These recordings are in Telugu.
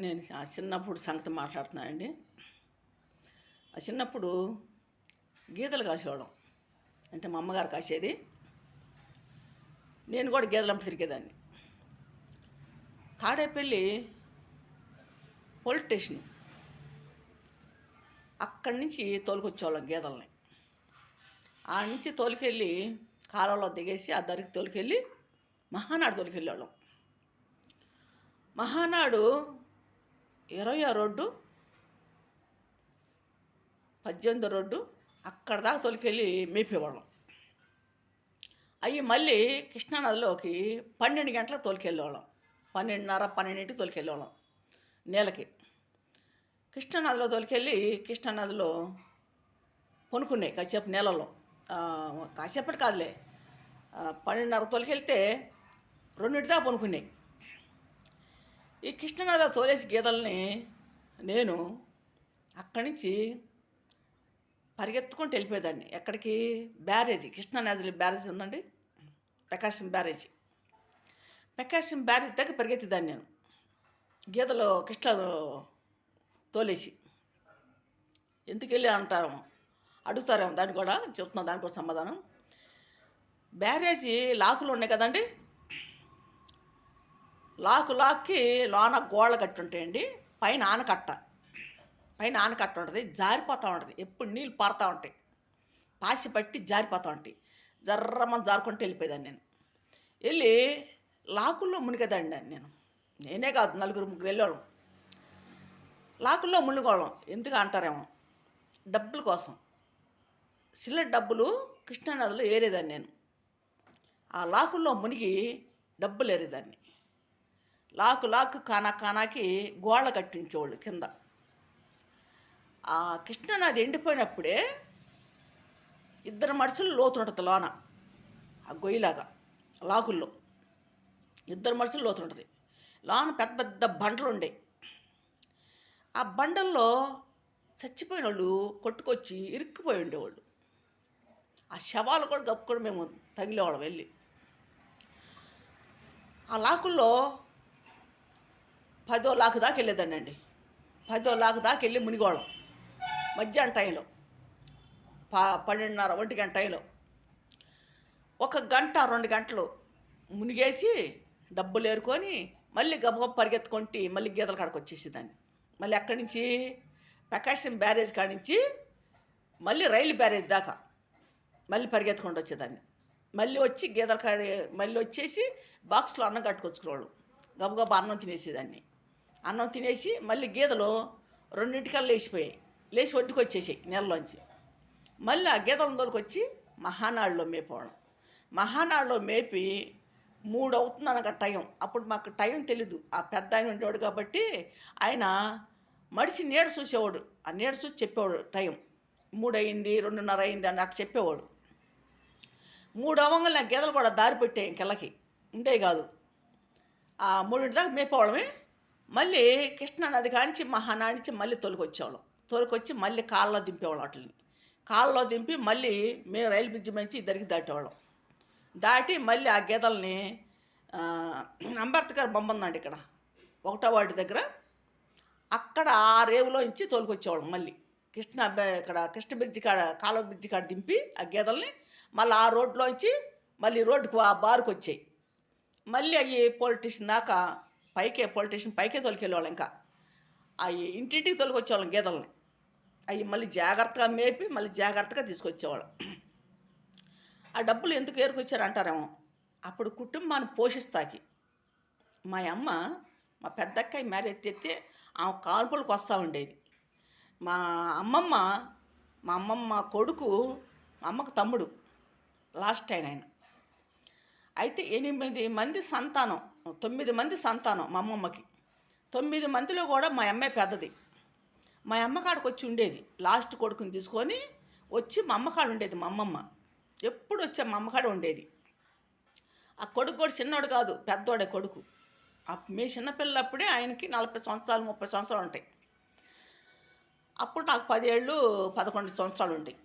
నేను ఆ చిన్నప్పుడు సంగతి మాట్లాడుతున్నానండి. ఆ చిన్నప్పుడు గీతలు కాసేవాళ్ళం. అంటే మా అమ్మగారు కాసేది. నేను కూడా గీతలంప తిరిగేదాన్ని. తాడేపల్లి పోలీస్ స్టేషన్ అక్కడి నుంచి తోలుకొచ్చేవాళ్ళం గీతల్ని. ఆ నుంచి తోలుకెళ్ళి కాలంలో దిగేసి ఆ దరికి తోలుకెళ్ళి మహానాడు తోలుకెళ్ళేవాళ్ళం. మహానాడు 20వ రోడ్డు 18వ రోడ్డు అక్కడ దాకా తోలుకెళ్ళి మేపేవాళ్ళం. అవి మళ్ళీ కృష్ణానదిలోకి 12 గంటలకు తోలుకెళ్ళేవాళ్ళం. 12:30 తోలుకెళ్ళేవాళ్ళం నీళ్ళకి. కృష్ణానదిలో తోలుకెళ్ళి కృష్ణానదిలో కొనుక్కున్నాయి కాసేపు నీళ్ళలో. కాసేపటి కాదులే, 12:30 తోలుకెళ్తే 2 దాకా కొనుక్కున్నాయి. ఈ కృష్ణానదిలో తోలేసి గీతల్ని నేను అక్కడి నుంచి పరిగెత్తుకుంటూ వెళ్ళిపోయేదాన్ని. ఎక్కడికి? బ్యారేజీ, కృష్ణానదిలో బ్యారేజీ ఉందండి, ప్రకాశం బ్యారేజీ. ప్రకాశం బ్యారేజీ దగ్గర పరిగెత్తేదాన్ని నేను గీతలో కృష్ణలో తోలేసి. ఎందుకు వెళ్ళి అంటారేమో, అడుగుతారేమో, దాన్ని కూడా చెప్తున్నాను, దానికి కూడా సమాధానం. బ్యారేజీ లాకులు ఉన్నాయి కదండి, లాక్కి లోన గోళ్ళ కట్టి ఉంటాయండి, పైన ఆనకట్ట ఉంటుంది, జారిపోతూ ఉంటుంది. ఎప్పుడు నీళ్ళు పారుతూ ఉంటాయి, పాసి పట్టి జారిపోతూ ఉంటాయి. జర్రమని జారుకుంటూ వెళ్ళిపోయేదాన్ని నేను. వెళ్ళి లాకుల్లో మునిగేదాన్ని నేనే కాదు, 4-3 వెళ్ళేవాళ్ళం. లాకుల్లో మునిగోళ్ళం. ఎందుకు అంటారేమో, డబ్బుల కోసం. సిల్లర్ డబ్బులు కృష్ణానదిలో ఏరేదాన్ని నేను. ఆ లాకుల్లో మునిగి డబ్బులు ఏరేదాన్ని. లాకు కానాకి గోళ్ళ కట్టించేవాళ్ళు కింద. ఆ కృష్ణానది ఎండిపోయినప్పుడే 2 మడుసులు లోతు ఉంటుంది లోన, ఆ గొయ్యిలాగా. లాకుల్లో 2 మడుసులు లోతు ఉంటుంది. లోన పెద్ద పెద్ద బండలు ఉండేవి. ఆ బండల్లో చచ్చిపోయిన వాళ్ళు కొట్టుకొచ్చి ఇరుక్కుపోయి ఉండేవాళ్ళు. ఆ శవాలు కూడా గప్పుకొని మేము తగిలేవాళ్ళం వెళ్ళి. ఆ లాకుల్లో 10వ లాకు దాకా వెళ్ళేదాన్ని అండి. 10వ లాకు దాకా వెళ్ళి మునిగోళం. మధ్యాహ్నం టైంలో 12:30, 1 గంట టైంలో 1 గంట 2 గంటలు మునిగేసి డబ్బులు ఏరుకొని మళ్ళీ గబగబ పరిగెత్తుకుంటే మళ్ళీ గీతల కాడికి వచ్చేసేదాన్ని. మళ్ళీ అక్కడి నుంచి ప్రకాశం బ్యారేజ్ కాడి నుంచి మళ్ళీ రైలు బ్యారేజ్ దాకా మళ్ళీ పరిగెత్తుకుంటూ వచ్చేదాన్ని. మళ్ళీ వచ్చి గీతల కాడి మళ్ళీ వచ్చేసి బాక్స్లో అన్నం కట్టుకొచ్చుకునేవాళ్ళు. గబగబా అన్నం తినేసేదాన్ని. అన్నం తినేసి మళ్ళీ గీతలు 2 లేచిపోయాయి. లేచి ఒడ్డుకు వచ్చేసాయి నీళ్ళలోంచి. మళ్ళీ ఆ గీతల దొరికి మహానాడులో మేపేవాళ్ళం. మహానాడులో మేపి 3 అవుతుంది అనగా టైం. అప్పుడు మాకు టైం తెలీదు. ఆ పెద్ద ఆయన ఉండేవాడు కాబట్టి ఆయన మడిచి నీడ చూసేవాడు. ఆ నీడ చూసి చెప్పేవాడు టైం. 3 అయింది, 2:30 అయింది అని అట్లా చెప్పేవాడు. 3 అవ్వగానే నా గీతలు కూడా దారి పెట్టాయి, ఇంకెళ్ళకి ఉండేవి కాదు. ఆ 3 దాకా మేపేవాళ్ళమే. మళ్ళీ కృష్ణానది కానించి మహానాడి నుంచి మళ్ళీ తొలికొచ్చి మళ్ళీ కాళ్ళలో దింపేవాళ్ళం. వాటిని కాళ్ళలో దింపి మళ్ళీ మేము రైలు బ్రిడ్జి మంచి ఇద్దరికి దాటేవాళ్ళం. దాటి మళ్ళీ ఆ గీతల్ని అంబేద్కర్ బొమ్మ ఉందండి ఇక్కడ 1వ వార్డు దగ్గర, అక్కడ ఆ రేవులో నుంచి తోలుకొచ్చేవాళ్ళం. మళ్ళీ ఇక్కడ కృష్ణ బ్రిడ్జి కాడ, కాలువ బ్రిడ్జి కాడ దింపి ఆ గీతల్ని మళ్ళీ ఆ రోడ్లోంచి మళ్ళీ రోడ్డుకు ఆ బారుకు వచ్చాయి. మళ్ళీ అవి పొలిటీషన్ దాకా పొలిటీషన్ పైకే తోలుకెళ్ళేవాళ్ళం. ఇంకా అవి ఇంటింటికి తోలుకొచ్చేవాళ్ళం గీతల్ని. అవి మళ్ళీ జాగ్రత్తగా మేపి మళ్ళీ జాగ్రత్తగా తీసుకొచ్చేవాళ్ళం. ఆ డబ్బులు ఎందుకు ఏరుకొచ్చారు అంటారేమో, అప్పుడు కుటుంబాన్ని పోషిస్తాకి మా అమ్మ, మా పెద్దక్కయ్య మ్యారేజ్ తెస్తే ఆమె కాన్పులకు వస్తూ ఉండేది. మా అమ్మమ్మ కొడుకు, మా అమ్మకు తమ్ముడు, లాస్ట్ ఆయన. అయితే 8 మంది సంతానం, 9 మంది సంతానం మా అమ్మమ్మకి. 9 మందిలో కూడా మా అమ్మాయి పెద్దది. మా అమ్మకాడికి వచ్చి ఉండేది. లాస్ట్ కొడుకుని తీసుకొని వచ్చి మా అమ్మకాడ ఉండేది. మా అమ్మమ్మ ఎప్పుడు వచ్చా మా అమ్మకాడ ఉండేది. ఆ కొడుకు కూడా చిన్నోడు కాదు, పెద్దోడే కొడుకు. మీ చిన్నపిల్లప్పుడే ఆయనకి 40 సంవత్సరాలు 30 సంవత్సరాలు ఉంటాయి. అప్పుడు నాకు 10 ఏళ్ళు 11 సంవత్సరాలు ఉంటాయి.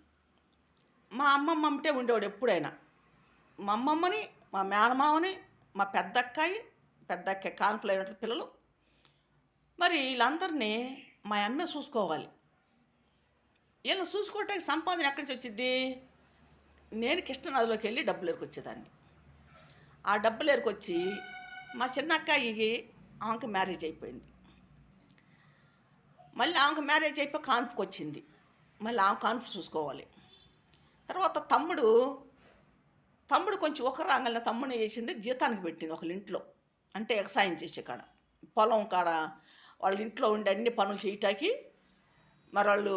మా అమ్మమ్మ అంటే ఉండేవాడు ఎప్పుడైనా. మా అమ్మమ్మని, మా మేనమామని, మా పెద్దక్కాయి కాన్పులు అయిన పిల్లలు, మరి వీళ్ళందరినీ మా అమ్మే చూసుకోవాలి. వీళ్ళని చూసుకోవటానికి సంపాదన ఎక్కడి నుంచి వచ్చిద్ది? నేను కృష్ణనదిలోకి వెళ్ళి డబ్బులు ఎరుకొచ్చేదాన్ని. ఆ డబ్బులు ఎరుకొచ్చి మా చిన్నక్కాయికి ఆమెకి మ్యారేజ్ అయిపోయింది. మళ్ళీ ఆమెకు మ్యారేజ్ అయిపోయి కాన్పుకి వచ్చింది. మళ్ళీ ఆమె కాన్పు చూసుకోవాలి. తర్వాత తమ్ముడు కొంచెం ఒక రాగల తమ్ముడిని చేసింది జీతానికి పెట్టింది ఒకళ్ళ ఇంట్లో. అంటే ఎగసాయం చేసే కాడ, పొలం కాడ వాళ్ళ ఇంట్లో ఉండి అన్ని పనులు చేయటానికి, మరి వాళ్ళు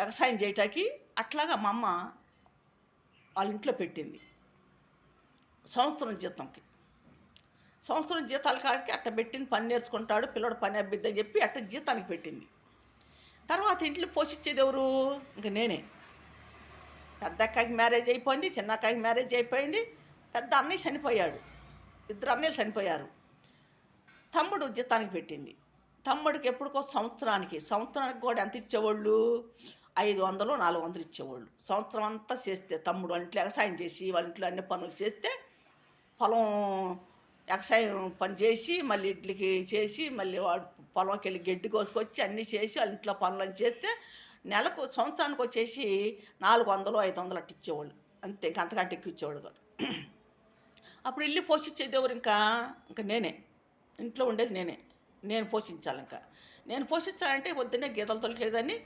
ఎగసాయం చేయటానికి అట్లాగా మా అమ్మ వాళ్ళ ఇంట్లో పెట్టింది. సంవత్సరం జీతాల కాడికి అట్ట పెట్టింది. పని నేర్చుకుంటాడు పిల్లడు, పని అబ్బిద్దని చెప్పి అట్ట జీతానికి పెట్టింది. తర్వాత ఇంట్లో పోషించేది ఎవరు? ఇంక నేనే. పెద్ద అక్కకి మ్యారేజ్ అయిపోయింది, చిన్న అక్కకి మ్యారేజ్ అయిపోయింది, పెద్ద అన్నయ్య చనిపోయాడు, 2 అన్నయ్యలు చనిపోయారు. తమ్ముడు జీతానికి పెట్టింది. తమ్ముడికి ఎప్పుడుకో సంవత్సరానికి కూడా ఎంత ఇచ్చేవాళ్ళు? 500, 400 ఇచ్చేవాళ్ళు. సంవత్సరం అంతా చేస్తే తమ్ముడు వాళ్ళ ఇంట్లో ఎగసాయం చేసి వాళ్ళ ఇంట్లో అన్ని పనులు చేస్తే, పొలం ఎగసాయం పని చేసి మళ్ళీ ఇడ్లీకి చేసి మళ్ళీ వాడు పొలంకి వెళ్ళి గడ్డి కోసుకొచ్చి అన్నీ చేసి వాళ్ళ ఇంట్లో పనులను చేస్తే సంవత్సరానికి వచ్చేసి 400, 500 అట్టు ఇచ్చేవాళ్ళు. అంతే, ఇంక అంతకంటే ఎక్కువ ఇచ్చేవాళ్ళు కాదు. అప్పుడు ఇల్లు పోషించేది ఎవరు? ఇంకా నేనే. ఇంట్లో ఉండేది నేను పోషించాలి. నేను పోషించాలంటే పొద్దున్నే గీతలు తొలిచేదాన్ని.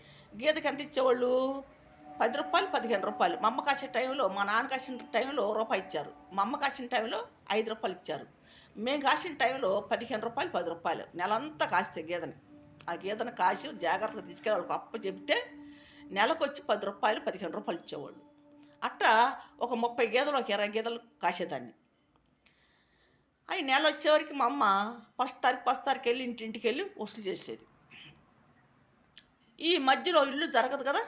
గీతకి ఎంత ఇచ్చేవాళ్ళు? 10 రూపాయలు, 15 రూపాయలు. మా అమ్మ కాసిన టైంలో, మా నాన్న కాసిన టైంలో రూపాయి ఇచ్చారు. మా అమ్మ కాసిన టైంలో 5 రూపాయలు ఇచ్చారు. మేము కాసిన టైంలో 15 రూపాయలు, 10 రూపాయలు. నెలంతా కాస్తే గీదని, ఆ గీతను కాసి జాగ్రత్తగా తీసుకెళ్ళి వాళ్ళకి అప్ప చెప్తే నెలకు వచ్చి 10 రూపాయలు, 15 రూపాయలు ఇచ్చేవాళ్ళు. అట్టా ఒక 30 గీతలు, ఒక 20 గీతలు కాసేదాన్ని. అవి నెల వచ్చేవరకు మా అమ్మ ఫస్ట్ తారీఖు వెళ్ళి ఇంటింటికి వెళ్ళి వసూలు చేసేది. ఈ మధ్యలో ఇల్లు జరగదు కదా,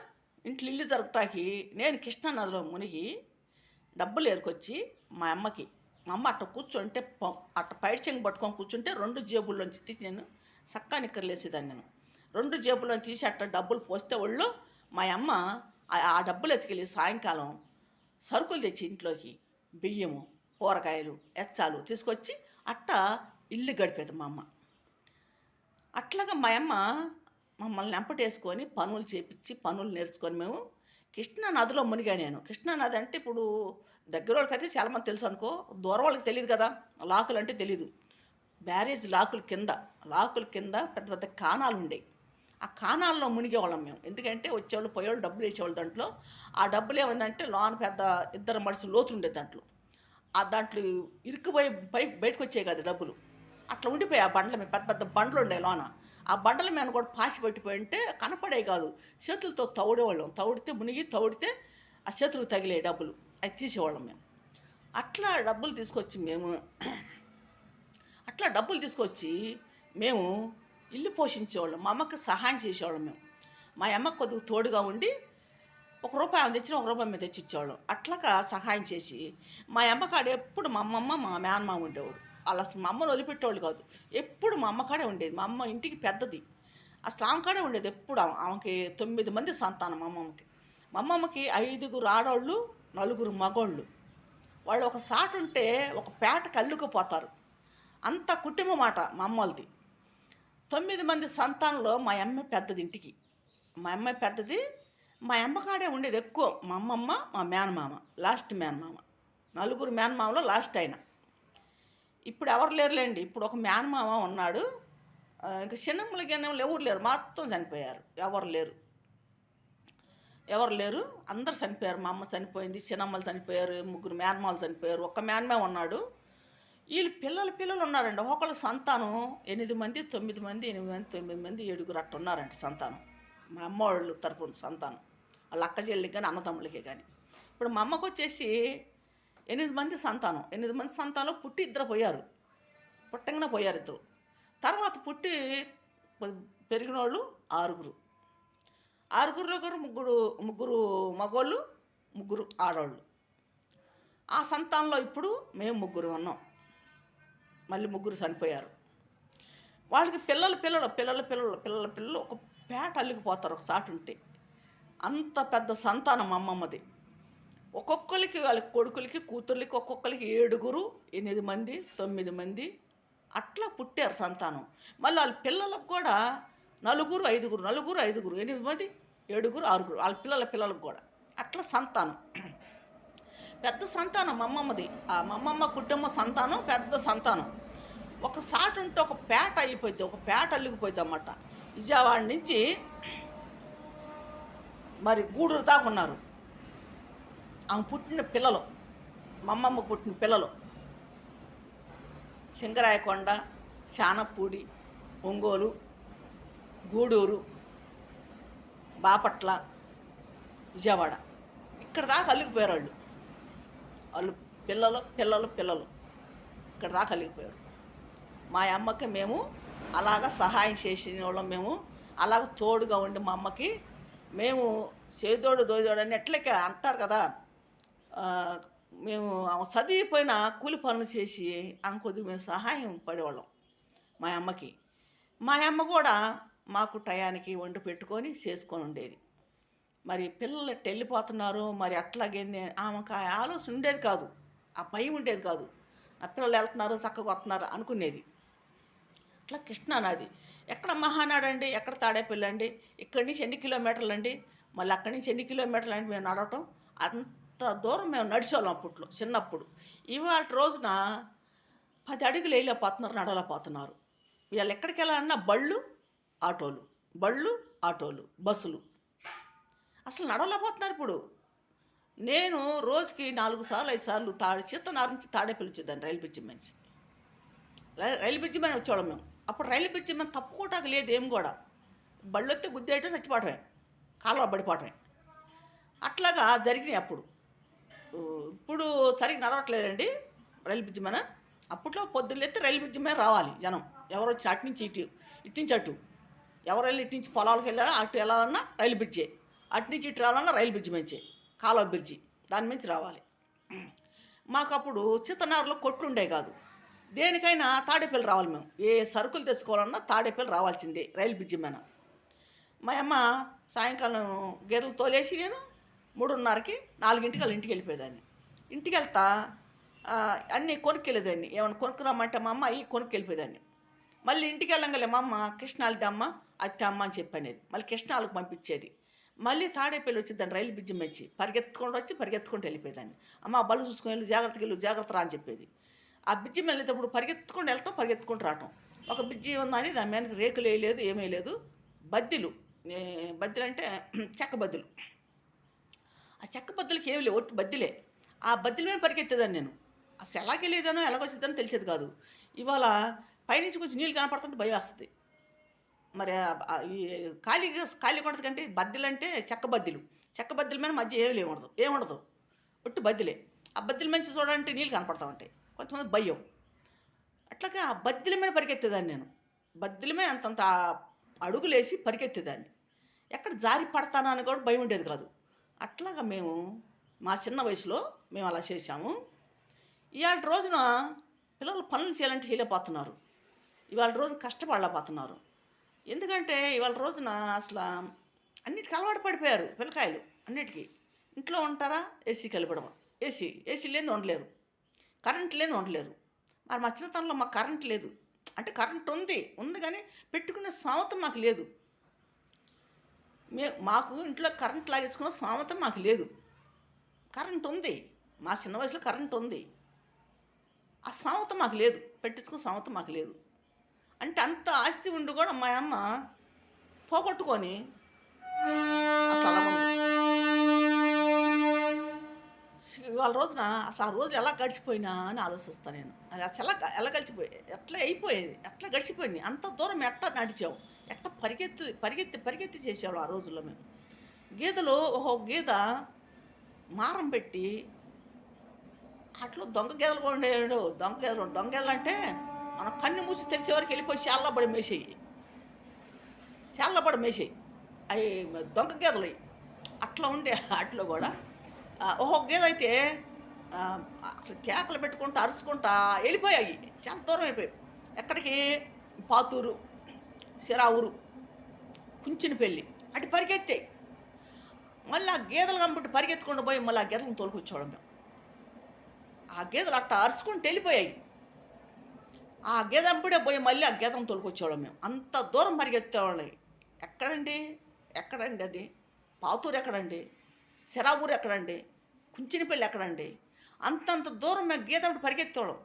ఇంట్లో ఇల్లు జరగటానికి నేను కృష్ణానదిలో మునిగి డబ్బులు ఏరుకొచ్చి మా అమ్మ అట్ట కూర్చుంటే, అట్ట పైడి చెంగు పట్టుకొని కూర్చుంటే 2 జేబుల్లోంచి తీసి నేను సక్కా నిక్కర్లేసేదాన్ని. నేను 2 జేబుల్లోంచి తీసి అట్ట డబ్బులు పోస్తే ఒళ్ళు మా అమ్మ ఆ డబ్బులు ఎత్తుకెళ్ళి సాయంకాలం సరుకులు తెచ్చి ఇంట్లోకి బియ్యము, కూరగాయలు, ఎచ్చాలు తీసుకొచ్చి అట్ట ఇల్లు గడిపేది మా అమ్మ. అట్లాగా మా అమ్మ మమ్మల్ని వెంపటేసుకొని పనులు చేపించి పనులు నేర్చుకొని మేము కృష్ణానదిలో మునిగా. నేను కృష్ణానది అంటే ఇప్పుడు దగ్గర వాళ్ళకైతే చాలామంది తెలుసు అనుకో, దూరం వాళ్ళకి తెలియదు కదా. లాకులు అంటే తెలీదు. బ్యారేజ్ లాకుల కింద పెద్ద పెద్ద కానాలు ఉండేవి. ఆ కానాల్లో మునిగేవాళ్ళం మేము. ఎందుకంటే వచ్చేవాళ్ళు పోయేవాళ్ళు డబ్బులు వేసేవాళ్ళు దాంట్లో. ఆ డబ్బులు ఏమైందంటే లోన పెద్ద 2 మనుషులు లోతు ఉండేది దాంట్లో. దాంట్లో ఇరుక్కుపోయి బయటకు వచ్చాయి కదా డబ్బులు. అట్లా ఉండిపోయి ఆ బండల మీద పెద్ద పెద్ద బండ్లు ఉండే లోన. ఆ బండల మీద కూడా పాసి పట్టిపోయి ఉంటే కనపడే కాదు, చేతులతో తౌడేవాళ్ళం. తౌడితే ఆ చేతులకు తగిలే డబ్బులు అవి తీసేవాళ్ళం మేము. అట్లా డబ్బులు తీసుకొచ్చి మేము ఇల్లు పోషించేవాళ్ళం. మా అమ్మకి సహాయం చేసేవాళ్ళం మేము. మా అమ్మకు కొద్దిగా తోడుగా ఉండి ₹1 ఆమె తెచ్చిన ₹1 మేము తెచ్చిచ్చేవాళ్ళం. అట్లాగా సహాయం చేసి మా అమ్మకాడ ఎప్పుడు మా అమ్మమ్మ, మా మేనమామ ఉండేవాడు. అలా మా అమ్మను వదిలిపెట్టేవాళ్ళు కాదు. ఎప్పుడు మా అమ్మకాడే ఉండేది. మా అమ్మ ఇంటికి పెద్దది, అసలు ఆమె కాడే ఉండేది ఎప్పుడు. ఆమెకి 9 మంది సంతానం మా అమ్మమ్మకి 5 ఆడవాళ్ళు, 4 మగోళ్ళు. వాళ్ళు ఒక సాటు ఉంటే ఒక పేటకు అల్లుకుపోతారు. అంత కుటుంబం మాట మా అమ్మలది. 9 మంది సంతానంలో మా అమ్మ పెద్దది. ఇంటికి మా అమ్మాయి పెద్దది. మా అమ్మకాడే ఉండేది ఎక్కువ. మా అమ్మమ్మ, మా మేనమామ, లాస్ట్ మేనమామ. 4 మేనమామలో లాస్ట్ అయిన. ఇప్పుడు ఎవరు లేరులేండి. ఇప్పుడు ఒక మేనమామ ఉన్నాడు. ఇంకా చిన్నమ్మలు గిన్నెమ్మలు ఎవరు లేరు, మొత్తం చనిపోయారు. ఎవరు లేరు, అందరు చనిపోయారు. మా అమ్మ చనిపోయింది, చిన్నమ్మలు చనిపోయారు, 3 మేనమామలు చనిపోయారు, ఒక్క మేనమామ ఉన్నాడు. వీళ్ళు పిల్లలు ఉన్నారండి. ఒక్కొక్కళ్ళకి సంతానం 8 మంది, 9 మంది, 8 మంది, 9 మంది, 7 అట్ట ఉన్నారండి సంతానం. మా అమ్మ వాళ్ళు తరపున సంతానం, వాళ్ళ అక్క చెల్లికి కానీ అన్నతమ్ములకి కానీ. ఇప్పుడు మా అమ్మకు వచ్చేసి 8 మంది సంతానం. 8 మంది సంతానం పుట్టి 2 పోయారు. పుట్టంగానే పోయారు 2. తర్వాత పుట్టి పెరిగిన వాళ్ళు 6. 6లో కూడా 3 మగోళ్ళు, 3 ఆడవాళ్ళు. ఆ సంతానంలో ఇప్పుడు మేము 3 ఉన్నాం. మళ్ళీ 3 చనిపోయారు. వాళ్ళకి పిల్లలు ఒక పేట అల్లికిపోతారు ఒక సాటు ఉంటే. అంత పెద్ద సంతానం మా అమ్మమ్మది. ఒక్కొక్కరికి వాళ్ళ కొడుకులకి, కూతుర్లకి ఒక్కొక్కరికి 7, 8 మంది, 9 మంది అట్లా పుట్టారు సంతానం. మళ్ళీ వాళ్ళ పిల్లలకు కూడా నలుగురు ఐదుగురు, నలుగురు ఐదుగురు, 8 మంది, ఏడుగురు ఆరుగురు, వాళ్ళ పిల్లలకు కూడా అట్లా సంతానం. పెద్ద సంతానం మా అమ్మమ్మది. ఆ మా అమ్మమ్మ కుటుంబ సంతానం పెద్ద సంతానం. ఒక సాటు ఉంటే ఒక పేట అయిపోద్ది, ఒక పేట అల్లుకుపోద్ది అన్నమాట. విజయవాడ నుంచి మరి గూడూరు దాకా ఉన్నారు ఆమె పుట్టిన పిల్లలు, మా అమ్మమ్మ పుట్టిన పిల్లలు. సింగరాయకొండ, శానపూడి, ఒంగోలు, గూడూరు, బాపట్ల, విజయవాడ, ఇక్కడ దాకా అల్లుకుపోయారు వాళ్ళు. వాళ్ళు పిల్లలు పిల్లలు పిల్లలు ఇక్కడ దాకా అల్లుకుపోయారు. మా అమ్మకి మేము అలాగ సహాయం చేసిన వాళ్ళం. మేము అలాగ తోడుగా ఉండి మా అమ్మకి మేము చేదోడు దోదోడు అని ఎట్లకే అంటారు కదా. మేము ఆమె చదివిపోయిన కూలి పనులు చేసి ఆమె కొద్దిగా మేము సహాయం పడేవాళ్ళం మా అమ్మకి. మా అమ్మ కూడా మాకు టయానికి వండి పెట్టుకొని చేసుకొని ఉండేది. మరి పిల్లలు ఎట్ట వెళ్ళిపోతున్నారు మరి అట్లాగే ఆమెకు ఆ ఆలోచన ఉండేది కాదు, ఆ భయం ఉండేది కాదు. ఆ పిల్లలు వెళ్తున్నారు చక్కగా వస్తున్నారు అనుకునేది. అట్లా కృష్ణా నది ఎక్కడ మహానాడు అండి, ఎక్కడ తాడేపల్లి అండి, ఇక్కడి నుంచి ఎన్ని కిలోమీటర్లు అండి, మళ్ళీ అక్కడి నుంచి ఎన్ని కిలోమీటర్లు అండి మేము నడవటం. అంత దూరం మేము నడిచేవాళ్ళం అప్పట్లో చిన్నప్పుడు. ఇవాళ రోజున 10 అడుగులు వేయలేకపోతున్నారు, నడవలేకపోతున్నారు. వీళ్ళు ఎక్కడికి వెళ్ళాలన్నా బళ్ళు ఆటోలు, బళ్ళు ఆటోలు, బస్సులు, అసలు నడవలేకపోతున్నారు ఇప్పుడు. నేను రోజుకి 4 సార్లు 5 సార్లు చిత్తనారు నుంచి తాడేపల్లి వచ్చేదాన్ని రైలు బ్రిడ్జి మంచి. రైలు బ్రిడ్జి మీద వచ్చేవాళ్ళం మేము. అప్పుడు రైలు బ్రిడ్జి మీద తప్పుకోవటానికి లేదు ఏం కూడా. బళ్ళు వస్తే గుద్దేయటం చచ్చిపోవటమే, కాలువ పడిపోవటమే, అట్లాగా జరిగినాయి అప్పుడు. ఇప్పుడు సరిగ్గా నడవట్లేదండి రైలు బ్రిడ్జి మీద. అప్పట్లో పొద్దున్న ఎత్తే రైలు బ్రిడ్జి మీద రావాలి జనం. ఎవరు వచ్చి అటు నుంచి ఇటు నుంచి అటు, ఎవరు వెళ్ళి ఇటు నుంచి పొలాలకు వెళ్ళారా అటు వెళ్ళాలన్నా రైలు బ్రిడ్జే, అటు నుంచి ఇటు రావాలన్నా రైలు బ్రిడ్జి మంచి, కాలువ బ్రిడ్జి దాని నుంచి రావాలి. మాకు అప్పుడు చిత్తనారులో కొట్లు ఉండే కాదు, దేనికైనా తాడేపల్లి రావాలి మేము. ఏ సరుకులు తెచ్చుకోవాలన్నా తాడేపల్లి రావాల్సిందే రైలు బ్రిడ్జి మీద. మా అమ్మ సాయంకాలం గేదెలు తోలేసి నేను 3:30కి 4ంటికి వాళ్ళ ఇంటికి వెళ్ళిపోయేదాన్ని. ఇంటికి వెళ్తా అన్నీ కొనుక్కెళ్ళేదాన్ని. ఏమైనా కొనుక్కురామంటే మా అమ్మ అవి కొనుక్కెళ్ళిపోయేదాన్ని. మళ్ళీ ఇంటికి వెళ్ళంగలే మా అమ్మ కృష్ణాలది అమ్మ అత్తే అమ్మ అని చెప్పనేది. మళ్ళీ కృష్ణాలకు పంపించేది. మళ్ళీ తాడేపల్లి వచ్చేదాన్ని రైలు బ్రిడ్జి మెచ్చి పరిగెత్తుకుంటూ వెళ్ళిపోయేదాన్ని. అమ్మ బళ్ళు చూసుకొని వెళ్ళు, జాగ్రత్తగా వెళ్ళు, జాగ్రత్త రా అని చెప్పేది. ఆ బ్రిడ్జి మీద వెళ్ళేటప్పుడు పరిగెత్తుకుంటూ వెళ్ళటం, పరిగెత్తుకుంటూ రావటం. ఒక బ్రిడ్జి ఉందని దాని మీద రేకులు వేయలేదు, ఏమీ లేదు, బద్దెలు. బద్దెలు అంటే చెక్క బద్దెలు. ఆ చెక్క బద్దెలకి ఏమి లేవు, ఒట్టి బద్దెలే. ఆ బద్దెల మీద పరిగెత్తేదాన్ని నేను. అసలు ఎలాగెళ్ళేదానో ఎలాగొచ్చేదానో తెలిసేది కాదు. ఇవాళ పైనుంచి కొంచెం నీళ్ళు కనపడుతుంటే భయం వస్తుంది. మరి ఈ ఖాళీ కొడదు కంటే బద్దెలు అంటే చెక్క బద్దెల మీద మధ్య ఏముండదు, ఒట్టి బద్దెలే. ఆ బద్దెల మంచి చూడాలంటే నీళ్ళు కనపడతా ఉంటాయి, కొంతమంది భయం. అట్లాగే ఆ బద్దెల మీద పరిగెత్తేదాన్ని నేను. బద్దెల మీద అంతంత అడుగులేసి పరిగెత్తేదాన్ని. ఎక్కడ జారి పడతానా అని కూడా భయం ఉండేది కాదు. అట్లాగా మేము మా చిన్న వయసులో మేము అలా చేశాము. ఇవాళ రోజున పిల్లలు పనులు చేయాలంటే చేయలేకపోతున్నారు. ఇవాళ రోజున కష్టపడలేకపోతున్నారు. ఎందుకంటే ఇవాళ రోజున అసలు అన్నిటికీ అలవాటు పడిపోయారు పిల్లకాయలు. అన్నిటికీ ఇంట్లో ఉంటారా, ఏసీకి వెళ్ళిపోవడం. ఏసీ లేని ఉండలేరు, కరెంట్ లేని ఉండలేరు. మరి మా చిన్నతనంలో మాకు కరెంట్ లేదు. అంటే కరెంట్ ఉంది కానీ పెట్టుకునే స్థోమత మాకు లేదు. మాకు ఇంట్లో కరెంట్ లాగించుకున్న స్థోమత మాకు లేదు. కరెంట్ ఉంది, మా చిన్న వయసులో కరెంట్ ఉంది, ఆ స్థోమత మాకు లేదు, పెట్టించుకున్న స్థోమత మాకు లేదు. అంటే అంత ఆస్తి ఉండి కూడా మా అమ్మ పోగొట్టుకొని అసలు అలా ఉంది. ఇవాళ రోజున అసలు ఆ రోజు ఎలా గడిచిపోయినా అని ఆలోచిస్తాను నేను. అది అసలు ఎలా ఎట్లా అయిపోయేది, ఎట్లా గడిచిపోయింది, అంత దూరం ఎట్లా నడిచావు, ఎట్లా పరిగెత్తి చేసేవాళ్ళు ఆ రోజుల్లో మేము. గీతలు ఒక గీత మారం పెట్టి అట్లా దొంగ గేదెలు కూడా ఉండేవాడు. దొంగ గేదెలు అంటే మనం కన్ను మూసి తెరిచే వరకు వెళ్ళిపోయి చాలబడి మేసేయి అవి దొంగ గేదెలు అట్లా ఉండే. వాటిలో కూడా ఒక్కొక్క గేదె అయితే అసలు కేకలు పెట్టుకుంటా అరుచుకుంటా వెళ్ళిపోయాయి, చాలా దూరం అయిపోయాయి. ఎక్కడికి? పాతూరు, సిరావూరు, కుంచినపల్లి అటు పరిగెత్తాయి. మళ్ళీ ఆ గేదెలు కనబట్టి పరిగెత్తుకుంటూ పోయి మళ్ళీ ఆ గేదెలను తోలుకొచ్చేవాళ్ళం మేము. ఆ గేదెలు అట్లా అరుచుకుంటూ వెళ్ళిపోయాయి. ఆ గేదెంబడే పోయి మళ్ళీ ఆ గేదెను తోలుకొచ్చేవాళ్ళం మేము. అంత దూరం పరిగెత్తేవాళ్ళం. ఎక్కడండి? ఎక్కడండి అది? పాతూరు ఎక్కడండి? సిరావూరు ఎక్కడండి? కుంచినపల్లి ఎక్కడండి? అంతంత దూరం మేము గేదెంబడి పరిగెత్తేవాళ్ళం.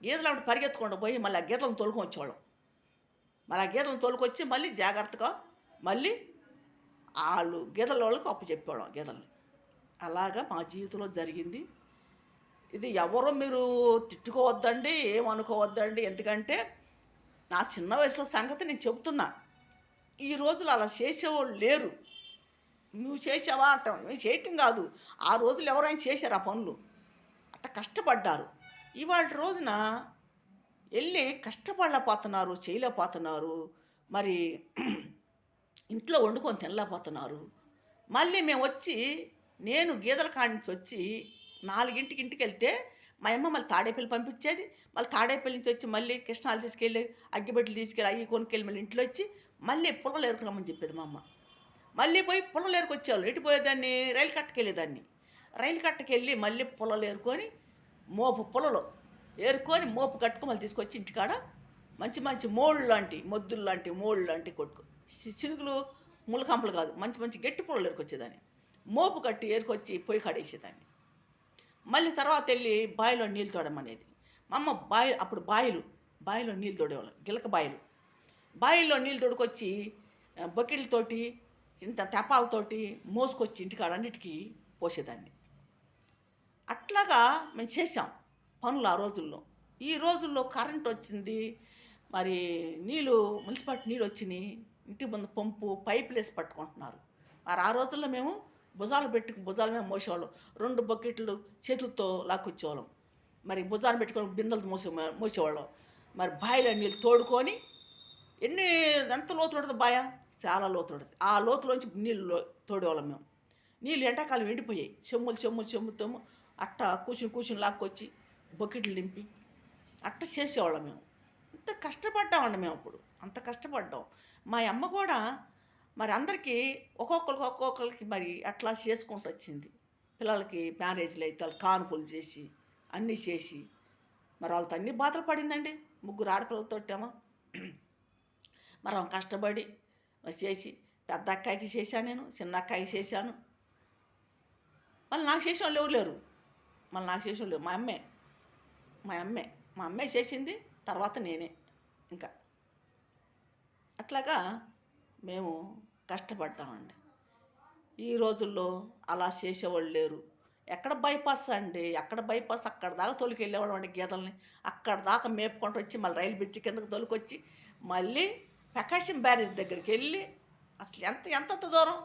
గేదెలెంబడి పరిగెత్తుకుంటూ పోయి మళ్ళీ ఆ గేదెలను తోలుకొని వచ్చేవాళ్ళం. మళ్ళీ ఆ గేదెలను తోలుకొచ్చి మళ్ళీ జాగ్రత్తగా మళ్ళీ ఆళ్ళు గేదెలోళ్ళకి అప్పచెప్పేవాళ్ళం గేదెలని. అలాగా మా జీవితంలో జరిగింది. ఇది ఎవరు మీరు తిట్టుకోవద్దండి, ఏమనుకోవద్దండి. ఎందుకంటే నా చిన్న వయసులో సంగతి నేను చెబుతున్నా. ఈ రోజులు అలా చేసేవాళ్ళు లేరు. నువ్వు చేసావా అంటాం. నేను చేయటం కాదు. ఆ రోజులు ఎవరైనా చేశారు ఆ పనులు. అట్ట కష్టపడ్డారు. ఇవాల్టి రోజున ఎళ్ళి కష్టపడలేకపోతున్నారు, చేయలేకపోతున్నారు. మరి ఇంట్లో వండుకొని తినలేకపోతున్నారు. మళ్ళీ మేమొచ్చి నేను గేదెల కాడ నుంచి వచ్చి 4కి ఇంటికెళ్తే మా యమ్మ మళ్ళీ తాడేపల్లి పంపించేది. మళ్ళీ తాడేపల్లి నుంచి వచ్చి మళ్ళీ కృష్ణాలు తీసుకెళ్ళి, అగ్గిపెట్టెలు తీసుకెళ్ళి అవి కొనుక్కెళ్ళి మళ్ళీ ఇంట్లో వచ్చి మళ్ళీ పుల్లలు ఏరుకురమ్మని చెప్పేది మా అమ్మ. మళ్ళీ పోయి పుల్లలు ఏరుకొచ్చేవాళ్ళు. ఎటు పోయేదాన్ని? రైలు కట్టకెళ్ళేదాన్ని. రైలు కట్టకెళ్ళి మళ్ళీ పుల్లలు ఏరుకొని మోపు పుల్లలు ఏరుకొని మోపు కట్టుకొని మళ్ళీ తీసుకొచ్చి ఇంటికాడ మంచి మంచి మోళ్ళు లాంటి మొద్దులు లాంటి మోళ్ళు లాంటి కొట్టుకో చినుకులు ముళ్ళకంపలు కాదు, మంచి మంచి గట్టి పుల్లలు ఏరుకొచ్చేదాన్ని. మోపు కట్టి ఏరుకొచ్చి పొయ్యి కాడేసేదాన్ని. మళ్ళీ తర్వాత వెళ్ళి బావిలో నీళ్ళు తోడమనేది మా అమ్మ. అప్పుడు బావిలో నీళ్ళు తోడేవాళ్ళం, గిలక బావిలు. బావిలో నీళ్ళు తోడుకొచ్చి బకెట్లతోటి ఇంత తెపాలతోటి మోసుకొచ్చి ఇంటికాడ అన్నిటికీ పోసేదాన్ని. అట్లాగా మేము చేసాం పనులు ఆ రోజుల్లో. ఈ రోజుల్లో కరెంట్ వచ్చింది. మరి నీళ్ళు మున్సిపాలిటీ నీళ్ళు వచ్చినాయి. ఇంటి ముందు పంపు పైపులు వేసి పట్టుకుంటున్నారు. మరి ఆ రోజుల్లో మేము భుజాల మీద మోసేవాళ్ళం. 2 బకెట్లు చేతులతో లాక్కొచ్చేవాళ్ళం. మరి భుజాన్ని పెట్టుకొని బిందెలతో మోసేవాళ్ళం. మరి బావిలో నీళ్ళు తోడుకొని ఎంత లోతు ఉంటుంది బాయ? చాలా లోతు ఉంటుంది. ఆ లోతులోంచి నీళ్ళు తోడేవాళ్ళం మేము. నీళ్ళు ఎండాకాలం ఎండిపోయాయి. చెమ్ముతో అట్ట కూర్చుని లాక్కొచ్చి బకెట్లు నింపి అట్ట చేసేవాళ్ళం మేము. అంత కష్టపడ్డామండి మేము అప్పుడు. అంత కష్టపడ్డాం. మా అమ్మ కూడా మరి అందరికీ ఒక్కొక్కరికి మరి అట్లా చేసుకుంటూ వచ్చింది. పిల్లలకి మ్యారేజ్లు అయితే వాళ్ళు కానుకలు చేసి అన్నీ చేసి మరి వాళ్ళతో అన్ని బాధలు పడిందండి. 3 ఆడపిల్లలతోటేమో మరి ఆమె కష్టపడి చేసి పెద్ద అక్కాయికి చేశాను, నేను చిన్న అక్కాయికి చేశాను. మళ్ళీ నాకు చేసిన వాళ్ళు ఎవరు లేరు. మా అమ్మే చేసింది. తర్వాత నేనే. ఇంకా అట్లాగా మేము కష్టపడ్డామండి. ఈ రోజుల్లో అలా చేసేవాళ్ళు లేరు. ఎక్కడ బైపాస్ అండి? అక్కడ దాకా తోలుకెళ్ళేవాళ్ళం అండి గేదెల్ని. అక్కడ దాకా మేపుకుంటూ వచ్చి మళ్ళీ రైలు బ్రిడ్జి కిందకి తోలుకొచ్చి మళ్ళీ ప్రకాశం బ్యారేజ్ దగ్గరికి వెళ్ళి అసలు ఎంత దూరం?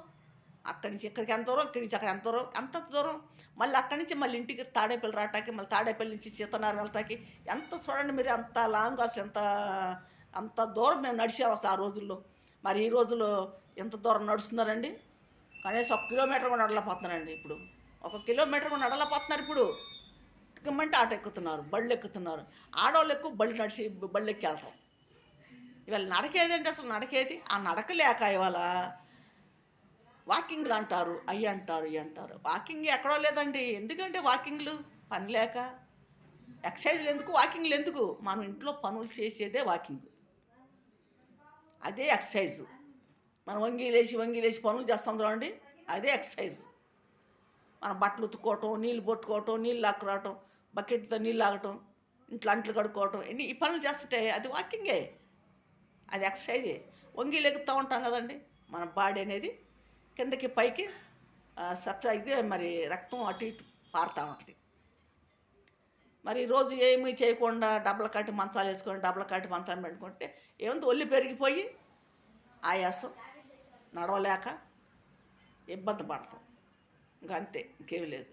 అక్కడి నుంచి ఇక్కడికి ఎంత దూరం, ఇక్కడి నుంచి అక్కడ ఎంత దూరం, అంత దూరం. మళ్ళీ అక్కడి నుంచి మళ్ళీ ఇంటికి తాడేపల్లి రావటానికి, మళ్ళీ తాడేపల్లి నుంచి సీతనారు వెళ్ళటానికి ఎంత చూడండి మీరు, అంత లాంగ్ అసలు అంత దూరం మేము నడిచాం అసలు ఆ రోజుల్లో. మరి ఈ రోజుల్లో ఎంత దూరం నడుస్తున్నారండి? కనీసం 1 కిలోమీటర్ కూడా నడలేకపోతున్నారండి ఇప్పుడు. 1 కిలోమీటర్ కూడా నడలేకపోతున్నారు ఇప్పుడు. ఎక్కుమంటే ఆటో ఎక్కుతున్నారు, బళ్ళు ఎక్కుతున్నారు. ఆడవాళ్ళు ఎక్కువ బళ్ళు ఎక్కి వెళ్ళటం. ఇవాళ నడకేదండి అసలు నడకేది? ఆ నడక లేక ఇవాళ వాకింగ్లు అంటారు, అవి అంటారు, ఇవి అంటారు. వాకింగ్ ఎక్కడో లేదండి. ఎందుకంటే వాకింగ్లు పని లేక. ఎక్సర్సైజ్లు ఎందుకు, వాకింగ్లు ఎందుకు? మనం ఇంట్లో పనులు చేసేదే వాకింగ్, అదే ఎక్సర్సైజు. మనం వంగి లేచి పనులు చేస్తాం చూడండి, అదే ఎక్సర్సైజ్. మనం బట్టలు ఉతుక్కోవటం, నీళ్ళు పట్టుకోవటం, నీళ్ళు లాక్కురావటం, బకెట్తో నీళ్ళు లాగటం, ఇంట్లో అంట్లు కడుక్కోవటం, ఈ పనులు చేస్తుంటే అది వాకింగే, అది ఎక్సర్సైజే. వంగి లెగుతూ ఉంటాం కదండి. మన బాడీ అనేది కిందకి పైకి ఇదే మరి రక్తం అటు ఇటు పారుతూ ఉంటుంది. మరి రోజు ఏమీ చేయకుండా డబ్బల కాటి మంచాలు వేసుకొని డబ్బల కాటి మంచాలు పెట్టుకుంటే ఏముంది, ఒళ్ళు పెరిగిపోయి ఆయాసం, నడవలేక ఇబ్బంది పడతాం. ఇంకా అంతే, ఇంకేం లేదు.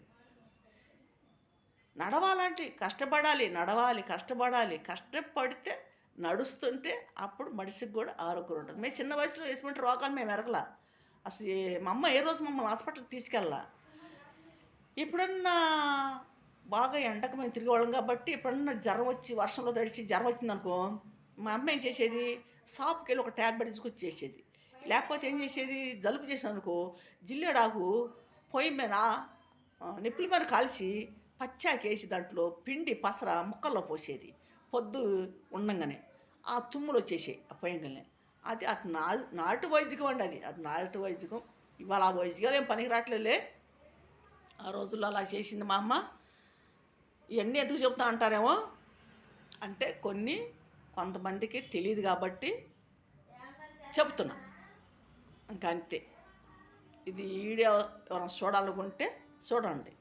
నడవాలంటే కష్టపడితే నడుస్తుంటే అప్పుడు మనిషికి కూడా ఆరోగ్యం ఉంటుంది. మేము చిన్న వయసులో వేసుకుంటే రోగాలు మేము ఎరగలా. అసలు మా అమ్మ ఏ రోజు మమ్మల్ని హాస్పిటల్కి తీసుకెళ్ళా. ఇప్పుడన్నా బాగా ఎండకు మేము తిరిగేవాళ్ళం కాబట్టి ఎప్పుడన్నా వర్షంలో తడిచి జ్వరం వచ్చిందనుకో, మా అమ్మ ఏం చేసేది, షాప్కి వెళ్ళి ఒక ట్యాబ్లెట్ తీసుకొచ్చి చేసేది. లేకపోతే ఏం చేసేది, జలుబు చేసిననుకో జిల్లేడాకు పొయ్యి మీద నిప్పుల మీద కాల్చి పచ్చాకేసి దాంట్లో పిండి పసర ముక్కల్లో పోసేది. పొద్దు ఉండంగానే ఆ తుమ్ములు వచ్చేసాయి ఆ పోయంగానే. అది అటు నాటు వైద్యకం అండి, అది అటు నాటు వైద్యకం. ఇవాళ ఆ వైద్యకాలు ఏం పనికి రావట్లేదులే, ఆ రోజుల్లో అలా చేసింది మా అమ్మ. ఇవన్నీ ఎందుకు చెప్తా అంటారేమో, అంటే కొంతమందికి తెలియదు కాబట్టి చెప్తున్నా, ఇంకా అంతే. ఇది వీడియో ఎవరైనా చూడాలనుకుంటే చూడండి,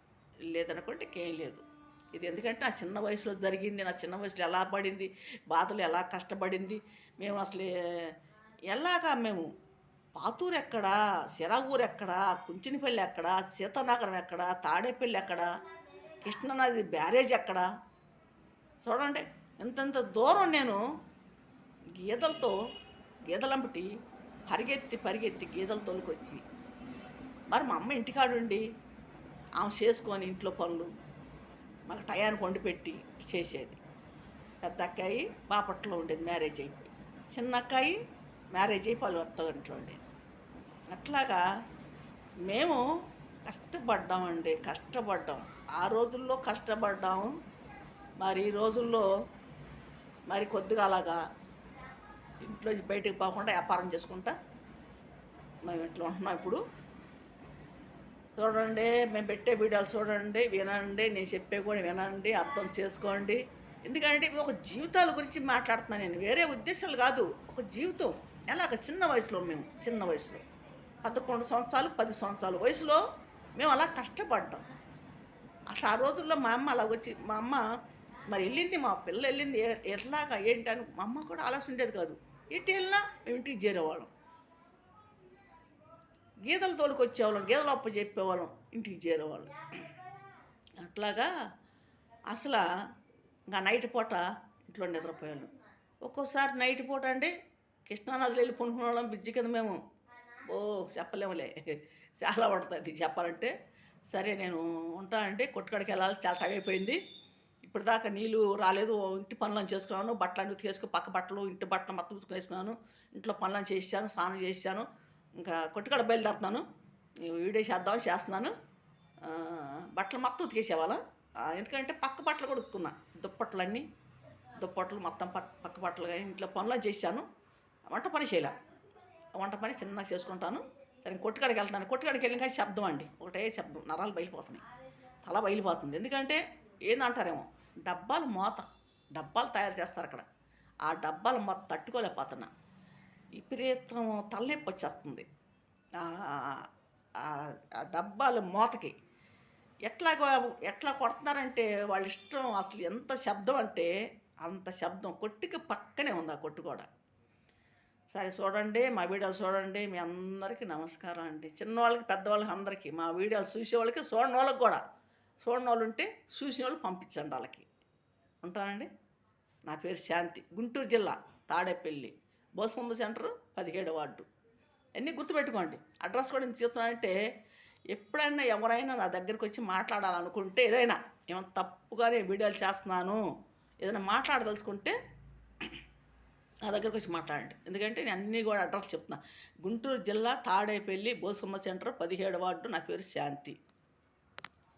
లేదనుకుంటే ఇంకేం లేదు. ఇది ఎందుకంటే నా చిన్న వయసులో జరిగింది, నా చిన్న వయసులో ఎలా పడింది, బాధలు ఎలా కష్టపడింది, మేము అసలు ఎలాగా మేము పాతూరు ఎక్కడా, సిరావూరు ఎక్కడా, కుంచినిపల్లి ఎక్కడా, సీతానగరం ఎక్కడా, తాడేపల్లి ఎక్కడా, కృష్ణానది బ్యారేజ్ ఎక్కడా, చూడండి ఇంతంత దూరం నేను గీదలంబటి పరిగెత్తి గీదలు తోలుకొచ్చి, మరి మా అమ్మ ఇంటికాడుండి ఆమె చేసుకొని ఇంట్లో పనులు మాకు టయానికి వండి పెట్టి చేసేది. పెద్ద అక్కాయి బాపట్లో ఉండేది, మ్యారేజ్ అయిపోయి. చిన్న అక్కాయి మ్యారేజ్ అయ్యి పలు ఇంట్లో ఉండేది. అట్లాగా మేము కష్టపడ్డాం. ఆ రోజుల్లో కష్టపడ్డాము. మరి ఈ రోజుల్లో మరి కొద్దిగా అలాగా ఇంట్లో బయటకు పోకుండా వ్యాపారం చేసుకుంటా మేము ఇంట్లో ఉంటున్నాం. ఇప్పుడు చూడండి, మేము పెట్టే వీడియోలు చూడండి, వినండి, నేను చెప్పే కూడా వినండి, అర్థం చేసుకోండి. ఎందుకంటే ఇది ఒక జీవితాల గురించి మాట్లాడుతున్నాను నేను, వేరే ఉద్దేశాలు కాదు. ఒక జీవితం ఎలాగ చిన్న వయసులో 11 సంవత్సరాలు 10 సంవత్సరాల వయసులో మేము అలా కష్టపడ్డాం. అసలు ఆ రోజుల్లో మా అమ్మ అలా వచ్చి, మా అమ్మ మరి వెళ్ళింది, మా పిల్ల వెళ్ళింది ఎట్లాగా ఏంటని మా అమ్మ కూడా ఆలోచన ఉండేది కాదు. ఎటు వెళ్ళినా మేము ఇంటికి చేరేవాళ్ళం, గీతలు తోలుకొచ్చేవాళ్ళం, గీతలు అప్పు చెప్పేవాళ్ళం, ఇంటికి చేరేవాళ్ళం. అట్లాగా అసలు ఇంకా నైట్ పూట ఇంట్లో నిద్రపోయాను. ఒక్కోసారి నైట్ పూట అండి కృష్ణానదిలో వెళ్ళి పునుకునే వాళ్ళం బ్రిడ్జి కింద మేము. చెప్పలేములే, చాలా పడుతుంది చెప్పాలంటే. సరే నేను ఉంటానండి, కొట్టుకాడికి వెళ్ళాలి, చాలా టైం అయిపోయింది. ఇప్పుడు దాకా నీళ్ళు రాలేదు, ఇంటి పనులను చేసుకున్నాను, బట్టలు ఉతికేసుకుని పక్క బట్టలు ఇంటి బట్టలు మొత్తం ఉతుకునేసుకున్నాను, ఇంట్లో పనులను చేసాను, స్నానం చేశాను, ఇంకా కొట్టుకాడ బయలుదేరుతున్నాను. వీడియో చేస్తున్నాను. బట్టలు మొత్తం ఉతికేసేవాళ్ళ, ఎందుకంటే పక్క బట్టలు కూడా ఉతుకున్నా, దుప్పట్లు మొత్తం పక్క బట్టలు కానీ ఇంట్లో పనులను చేశాను. వంట పని చిన్నగా చేసుకుంటాను. సరే కొట్టుకాడికి వెళ్తాను. కొట్టుకాడికి వెళ్ళిన కానీ శబ్దం అండి, ఒకటే శబ్దం, నరాలు బయలిపోతున్నాయి, తల బయలిపోతుంది. ఎందుకంటే ఏందంటారేమో, డబ్బాలు తయారు చేస్తారు అక్కడ, ఆ డబ్బాల మూత తట్టుకోలేకపోతున్నా, విపరీతం తలనొప్పి వచ్చేస్తుంది. ఆ డబ్బాల మూతకి ఎట్లా కొడుతున్నారంటే వాళ్ళ ఇష్టం. అసలు ఎంత శబ్దం అంటే అంత శబ్దం. కొట్టుకి పక్కనే ఉంది ఆ కొట్టు కూడా. సరే చూడండి, మా వీడియోలు చూడండి. మీ అందరికీ నమస్కారం అండి, చిన్నవాళ్ళకి పెద్దవాళ్ళకి అందరికీ. మా వీడియోలు చూసేవాళ్ళకి చూడని వాళ్ళకి కూడా, చూడని వాళ్ళు ఉంటే చూసిన వాళ్ళు పంపించండి వాళ్ళకి. ఉంటానండి. నా పేరు శాంతి, గుంటూరు జిల్లా తాడేపల్లి, బోసుమంద సెంటర్ 17వ వార్డు. అన్నీ గుర్తుపెట్టుకోండి. అడ్రస్ కూడా నేను చెప్తున్నానంటే, ఎప్పుడైనా ఎవరైనా నా దగ్గరికి వచ్చి మాట్లాడాలనుకుంటే, ఏమైనా తప్పుగానే వీడియోలు చేస్తున్నాను, ఏదైనా మాట్లాడదలుచుకుంటే నా దగ్గరికి వచ్చి మాట్లాడండి. ఎందుకంటే నేను అన్నీ కూడా అడ్రస్ చెప్తున్నా. గుంటూరు జిల్లా తాడేపల్లి, బోసుమంద సెంటర్ 17వ వార్డు. నా పేరు శాంతి.